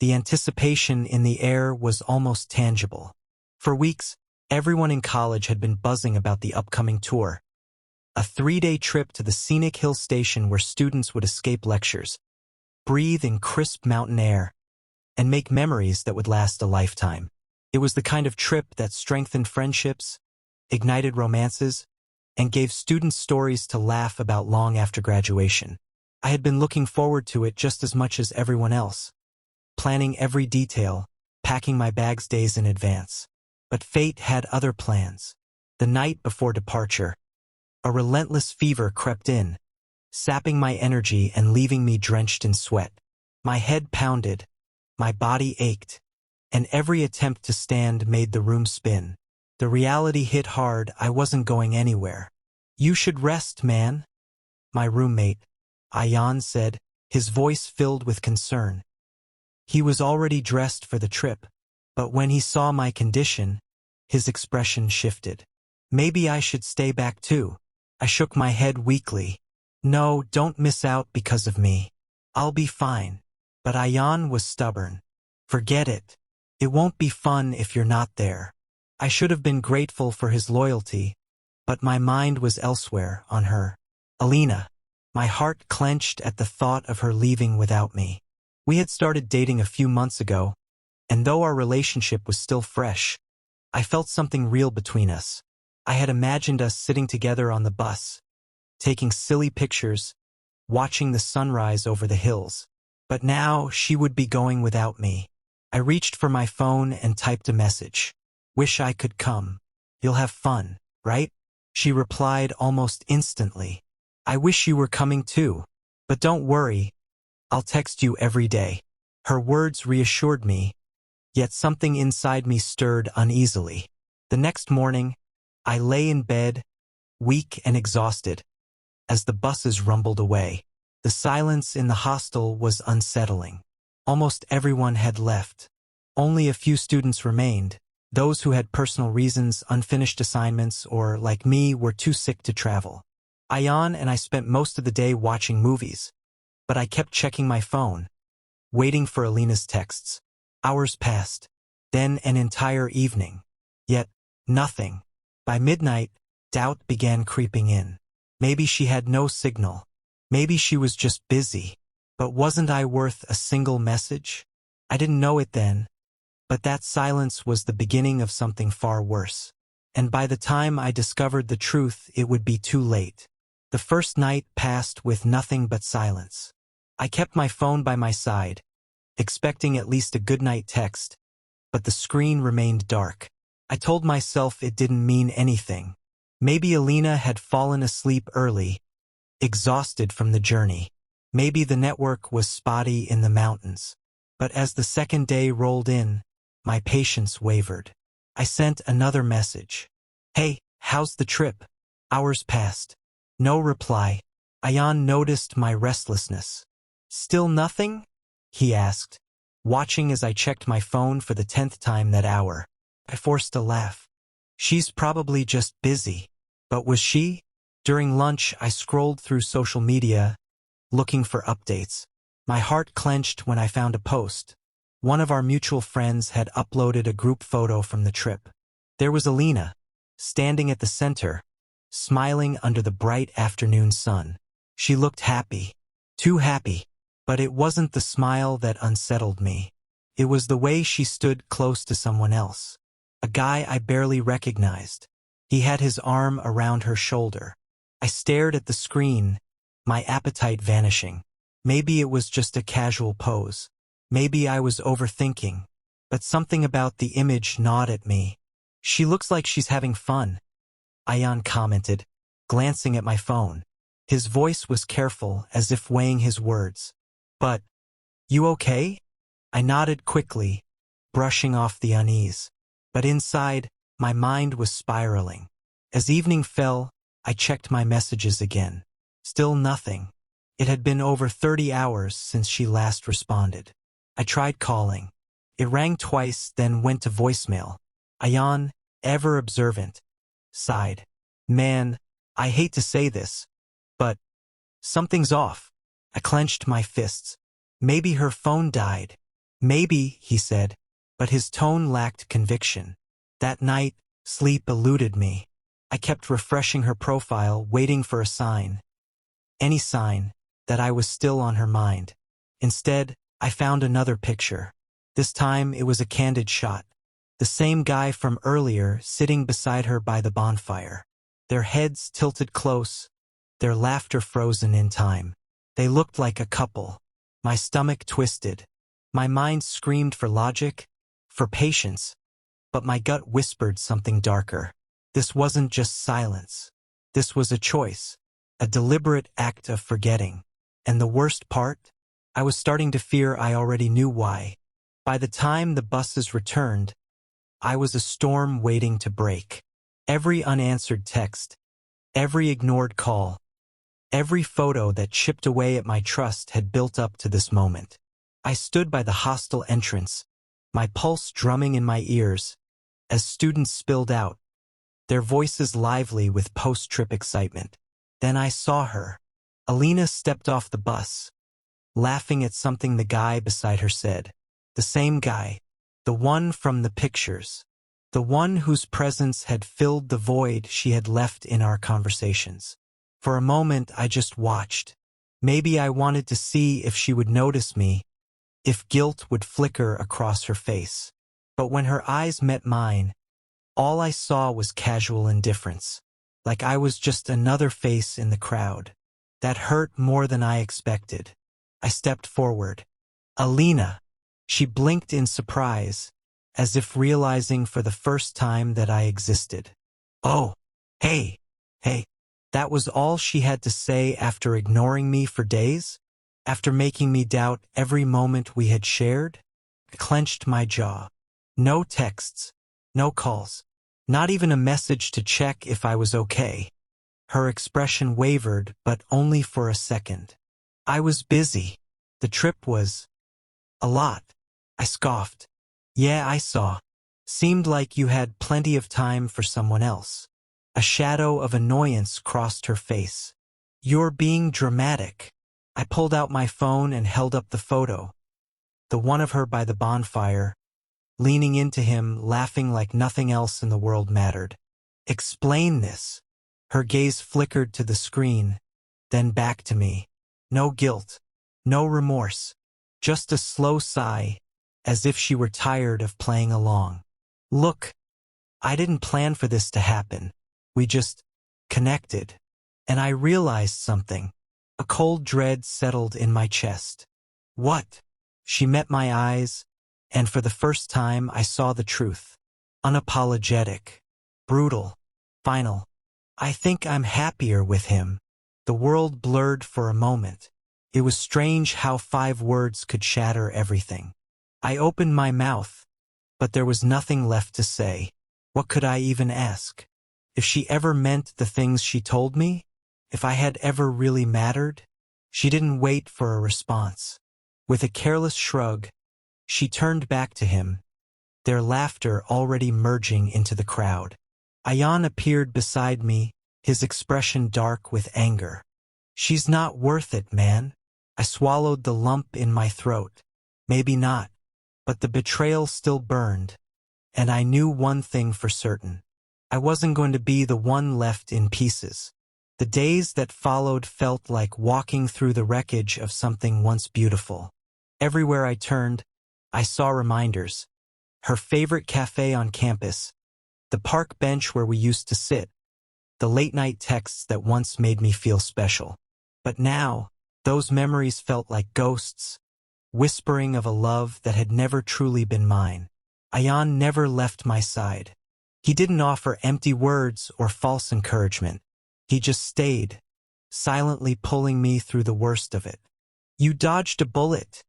The anticipation in the air was almost tangible. For weeks, everyone in college had been buzzing about the upcoming tour. A 3-day trip to the scenic hill station where students would escape lectures, breathe in crisp mountain air, and make memories that would last a lifetime. It was the kind of trip that strengthened friendships, ignited romances, and gave students stories to laugh about long after graduation. I had been looking forward to it just as much as everyone else, planning every detail, packing my bags days in advance. But fate had other plans. The night before departure, a relentless fever crept in, sapping my energy and leaving me drenched in sweat. My head pounded, my body ached, and every attempt to stand made the room spin. The reality hit hard. I wasn't going anywhere. "You should rest, man," my roommate, Ayan, said, his voice filled with concern. He was already dressed for the trip, but when he saw my condition, his expression shifted. "Maybe I should stay back too." I shook my head weakly. "No, don't miss out because of me. I'll be fine." But Ayan was stubborn. "Forget it. It won't be fun if you're not there." I should have been grateful for his loyalty, but my mind was elsewhere, on her. Alina. My heart clenched at the thought of her leaving without me. We had started dating a few months ago, and though our relationship was still fresh, I felt something real between us. I had imagined us sitting together on the bus, taking silly pictures, watching the sunrise over the hills. But now she would be going without me. I reached for my phone and typed a message. "Wish I could come. You'll have fun, right?" She replied almost instantly. "I wish you were coming too. But don't worry, I'll text you every day." Her words reassured me, yet something inside me stirred uneasily. The next morning, I lay in bed, weak and exhausted, as the buses rumbled away. The silence in the hostel was unsettling. Almost everyone had left. Only a few students remained, those who had personal reasons, unfinished assignments, or, like me, were too sick to travel. Ayan and I spent most of the day watching movies, but I kept checking my phone, waiting for Alina's texts. Hours passed, then an entire evening. Yet, nothing. By midnight, doubt began creeping in. Maybe she had no signal. Maybe she was just busy. But wasn't I worth a single message? I didn't know it then, but that silence was the beginning of something far worse. And by the time I discovered the truth, it would be too late. The first night passed with nothing but silence. I kept my phone by my side, expecting at least a goodnight text, but the screen remained dark. I told myself it didn't mean anything. Maybe Alina had fallen asleep early, exhausted from the journey. Maybe the network was spotty in the mountains. But as the second day rolled in, my patience wavered. I sent another message. "Hey, how's the trip?" Hours passed. No reply. Ayan noticed my restlessness. "Still nothing?" he asked, watching as I checked my phone for the 10th time that hour. I forced a laugh. She's probably just busy. But was she? During lunch, I scrolled through social media, looking for updates. My heart clenched when I found a post. One of our mutual friends had uploaded a group photo from the trip. There was Alina, standing at the center, smiling under the bright afternoon sun. She looked happy. Too happy. But it wasn't the smile that unsettled me. It was the way she stood close to someone else. A guy I barely recognized. He had his arm around her shoulder. I stared at the screen, my appetite vanishing. Maybe it was just a casual pose. Maybe I was overthinking. But something about the image gnawed at me. "She looks like she's having fun," Ayan commented, glancing at my phone. His voice was careful, as if weighing his words. "But, you okay?" I nodded quickly, brushing off the unease. But inside, my mind was spiraling. As evening fell, I checked my messages again. Still nothing. It had been over 30 hours since she last responded. I tried calling. It rang twice, then went to voicemail. Ayan, ever observant, sighed. "Man, I hate to say this, but something's off." I clenched my fists. Maybe her phone died. Maybe, he said, but his tone lacked conviction. That night, sleep eluded me. I kept refreshing her profile, waiting for a sign. Any sign that I was still on her mind. Instead, I found another picture. This time it was a candid shot. The same guy from earlier sitting beside her by the bonfire. Their heads tilted close, their laughter frozen in time. They looked like a couple. My stomach twisted. My mind screamed for logic, for patience, but my gut whispered something darker. This wasn't just silence. This was a choice, a deliberate act of forgetting. And the worst part? I was starting to fear I already knew why. By the time the buses returned, I was a storm waiting to break. Every unanswered text, every ignored call, every photo that chipped away at my trust had built up to this moment. I stood by the hostel entrance, my pulse drumming in my ears, as students spilled out, their voices lively with post-trip excitement. Then I saw her. Alina stepped off the bus, laughing at something the guy beside her said. The same guy, the one from the pictures, the one whose presence had filled the void she had left in our conversations. For a moment, I just watched. Maybe I wanted to see if she would notice me, if guilt would flicker across her face. But when her eyes met mine, all I saw was casual indifference, like I was just another face in the crowd. That hurt more than I expected. I stepped forward. Alina! She blinked in surprise, as if realizing for the first time that I existed. Oh, hey. That was all she had to say after ignoring me for days? After making me doubt every moment we had shared? I clenched my jaw. No texts, no calls, not even a message to check if I was okay. Her expression wavered, but only for a second. I was busy. The trip was a lot. I scoffed. Yeah, I saw. Seemed like you had plenty of time for someone else. A shadow of annoyance crossed her face. You're being dramatic. I pulled out my phone and held up the photo. The one of her by the bonfire, leaning into him, laughing like nothing else in the world mattered. Explain this. Her gaze flickered to the screen, then back to me. No guilt, no remorse, just a slow sigh, as if she were tired of playing along. Look, I didn't plan for this to happen. We just connected. And I realized something. A cold dread settled in my chest. What? She met my eyes, and for the first time I saw the truth. Unapologetic, brutal, final. I think I'm happier with him. The world blurred for a moment. It was strange how 5 words could shatter everything. I opened my mouth, but there was nothing left to say. What could I even ask? If she ever meant the things she told me? If I had ever really mattered? She didn't wait for a response. With a careless shrug, she turned back to him, their laughter already merging into the crowd. Ayan appeared beside me, his expression dark with anger. She's not worth it, man. I swallowed the lump in my throat. Maybe not, but the betrayal still burned, and I knew one thing for certain. I wasn't going to be the one left in pieces. The days that followed felt like walking through the wreckage of something once beautiful. Everywhere I turned, I saw reminders. Her favorite cafe on campus, the park bench where we used to sit, the late-night texts that once made me feel special. But now, those memories felt like ghosts, whispering of a love that had never truly been mine. Ayan never left my side. He didn't offer empty words or false encouragement. He just stayed, silently pulling me through the worst of it. You dodged a bullet,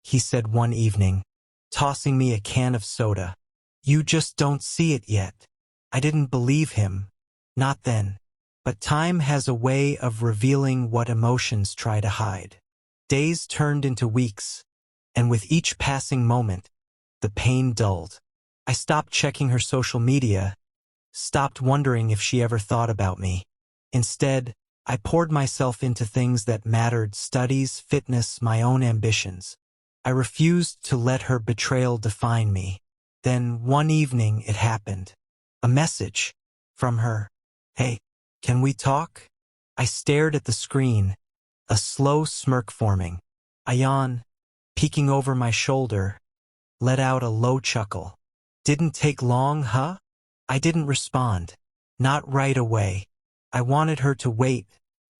he said one evening, tossing me a can of soda. You just don't see it yet. I didn't believe him. Not then. But time has a way of revealing what emotions try to hide. Days turned into weeks, and with each passing moment, the pain dulled. I stopped checking her social media, stopped wondering if she ever thought about me. Instead, I poured myself into things that mattered: studies, fitness, my own ambitions. I refused to let her betrayal define me. Then one evening it happened. A message from her. Hey, can we talk? I stared at the screen, a slow smirk forming. I peeking over my shoulder, let out a low chuckle. Didn't take long, huh? I didn't respond. Not right away. I wanted her to wait,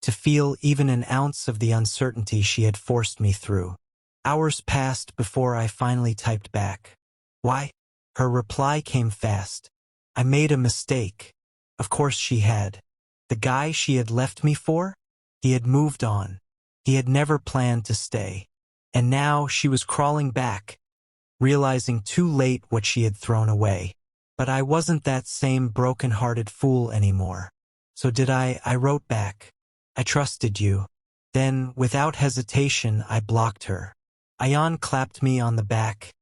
to feel even an ounce of the uncertainty she had forced me through. Hours passed before I finally typed back. Why? Her reply came fast. I made a mistake. Of course she had. The guy she had left me for? He had moved on. He had never planned to stay. And now she was crawling back, realizing too late what she had thrown away. But I wasn't that same broken-hearted fool anymore. So did I wrote back. I trusted you. Then, without hesitation, I blocked her. Ayan clapped me on the back,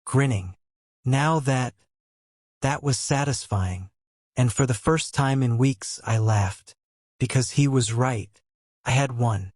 grinning. Now that was satisfying. And for the first time in weeks, I laughed. Because he was right. I had won.